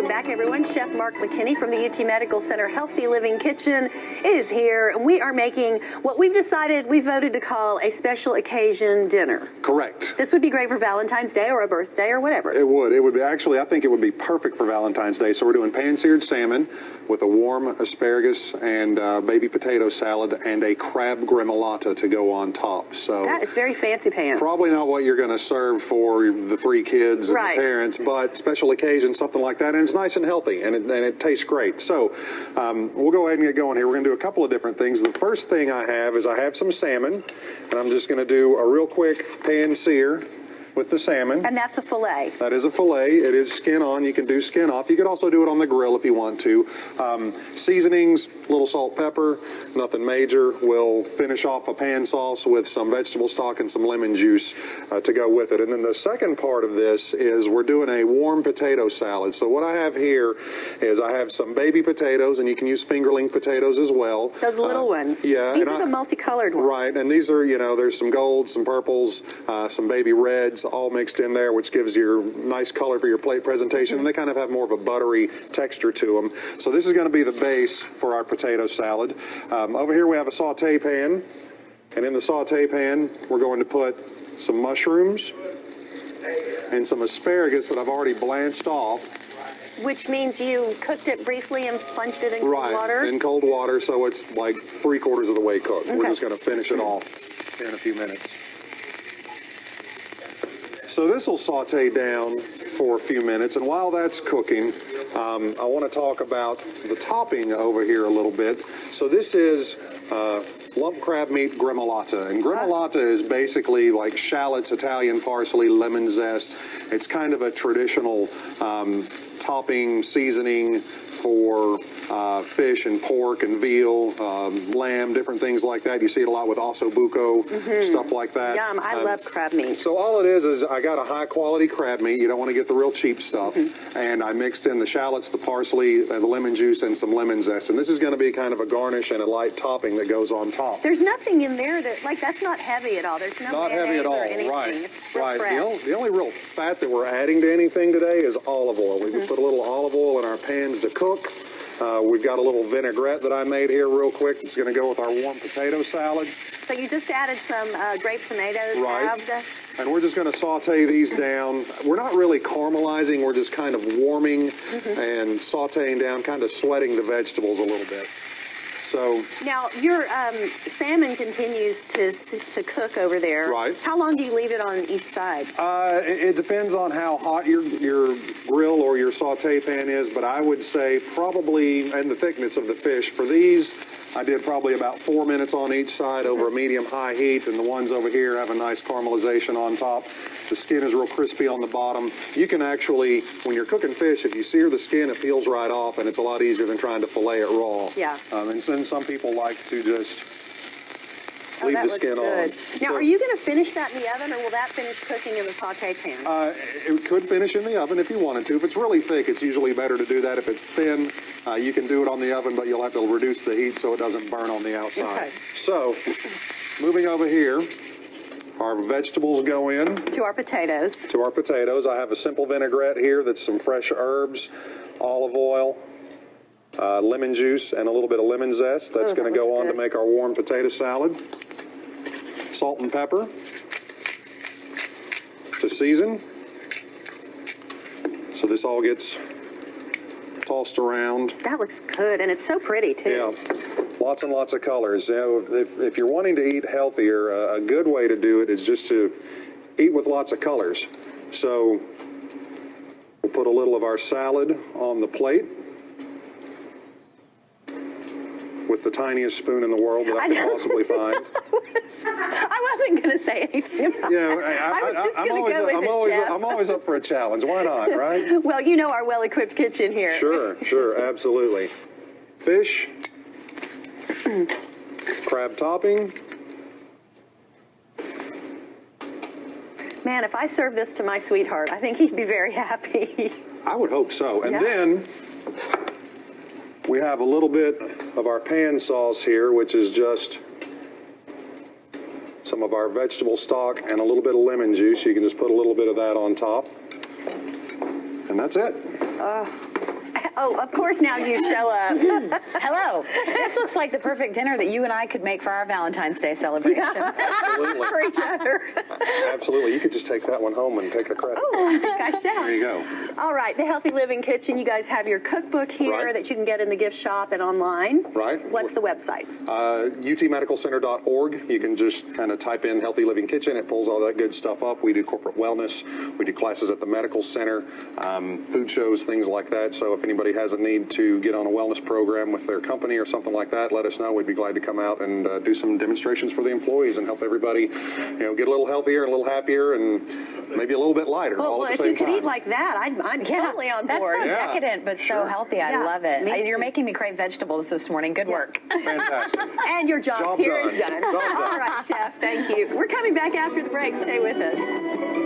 Welcome back, everyone. Chef Mark McKinney from the UT Medical Center Healthy Living Kitchen is here, and we are making what we've decided we voted to call a special occasion dinner. Correct. This would be great for Valentine's Day or a birthday or whatever. It would. It would be, actually, I think it would be perfect for Valentine's Day. So we're doing pan-seared salmon with a warm asparagus and baby potato salad and a crab gremolata to go on top. So that is very fancy pants. Probably not what you're going to serve for the 3 kids and right. the parents, but special occasion, something like that, and it's nice and healthy, and it tastes great. So we'll go ahead and get going here. We're going to do a couple of different things. The first thing I have some salmon, and I'm just going to do a real quick pan sear with the salmon. And that's a fillet. That is a fillet. It is skin on. You can do skin off. You could also do it on the grill if you want to. Seasonings, little salt, pepper, nothing major. We'll finish off a pan sauce with some vegetable stock and some lemon juice to go with it. And then the second part of this is we're doing a warm potato salad. So what I have here is I have some baby potatoes, and you can use fingerling potatoes as well. Those little ones. Yeah. These are the multicolored ones. Right, and these are, there's some golds, some purples, some baby reds, all mixed in there, which gives you nice color for your plate presentation. And they kind of have more of a buttery texture to them. So this is going to be the base for our potato salad. Over here we have a saute pan, and in the saute pan we're going to put some mushrooms and some asparagus that I've already blanched off. Which means you cooked it briefly and plunged it in cold water? Right, in cold water, so it's like 3/4 of the way cooked. Okay. We're just going to finish it off in a few minutes. So this will saute down for a few minutes, and while that's cooking, I want to talk about the topping over here a little bit. So this is lump crab meat gremolata, and gremolata is basically like shallots, Italian parsley, lemon zest. It's kind of a traditional topping seasoning for fish and pork and veal, lamb, different things like that. You see it a lot with osso buco, stuff like that. Yum, I love crab meat. So all it is I got a high quality crab meat. You don't want to get the real cheap stuff. And I mixed in the shallots, the parsley, the lemon juice, and some lemon zest. And this is going to be kind of a garnish and a light topping that goes on top. There's nothing in there that's not heavy at all. There's no not heavy at all, right. Right. The only real fat that we're adding to anything today is olive oil. We can put a little olive oil in our pans to cook. We've got a little vinaigrette that I made here real quick. It's going to go with our warm potato salad. So you just added some grape tomatoes. Right. Halved. And we're just going to saute these down. We're not really caramelizing. We're just kind of warming and sauteing down, kind of sweating the vegetables a little bit. So now your salmon continues to cook over there. Right. How long do you leave it on each side? It depends on how hot your grill or your saute pan is, but I would say probably, and the thickness of the fish. For these, I did probably about 4 minutes on each side over a medium-high heat, and the ones over here have a nice caramelization on top. The skin is real crispy on the bottom. You can actually, when you're cooking fish, if you sear the skin, it peels right off, and it's a lot easier than trying to fillet it raw. Yeah. And then some people like to just leave the skin on. Now, So, are you going to finish that in the oven, or will that finish cooking in the saute pan? it could finish in the oven if you wanted to. If it's really thick, it's usually better to do that. If it's thin, you can do it on the oven, but you'll have to reduce the heat so it doesn't burn on the outside. Okay. So, moving over here, our vegetables go in. To our potatoes. To our potatoes. I have a simple vinaigrette here that's some fresh herbs, olive oil, lemon juice, and a little bit of lemon zest. That's going to go on to make our warm potato salad. Salt and pepper to season. So this all gets tossed around. That looks good, and it's so pretty too. Yeah, lots and lots of colors. If you're wanting to eat healthier, a good way to do it is just to eat with lots of colors. So we'll put a little of our salad on the plate with the tiniest spoon in the world that I can possibly find. I wasn't going to say anything about that. I'm always up for a challenge. Why not, right? Well, you know our well-equipped kitchen here. Sure, absolutely. Fish, crab topping. Man, if I serve this to my sweetheart, I think he'd be very happy. I would hope so. And then we have a little bit of our pan sauce here, which is just some of our vegetable stock and a little bit of lemon juice. You can just put a little bit of that on top. And that's it. Oh, of course now you show up. Hello. This looks like the perfect dinner that you and I could make for our Valentine's Day celebration. Absolutely. For each other. Absolutely. You could just take that one home and take the credit. Oh, I think I shall. There you go. All right, the Healthy Living Kitchen, you guys have your cookbook here Right. that you can get in the gift shop and online. Right. What's the website? utmedicalcenter.org. You can just kind of type in Healthy Living Kitchen. It pulls all that good stuff up. We do corporate wellness. We do classes at the medical center, food shows, things like that. So if anybody has a need to get on a wellness program with their company or something like that, let us know. We'd be glad to come out and do some demonstrations for the employees and help everybody, get a little healthier and a little happier and maybe a little bit lighter all at Well, the if same you could time. eat like that, I'm totally on That's board. so Yeah. decadent, but Sure. so healthy. I Yeah, love it. me You're too. making me crave vegetables this morning. Good work. Fantastic. And your job, Job here done. is done. Job done. All right, Chef, thank you. We're coming back after the break. Stay with us.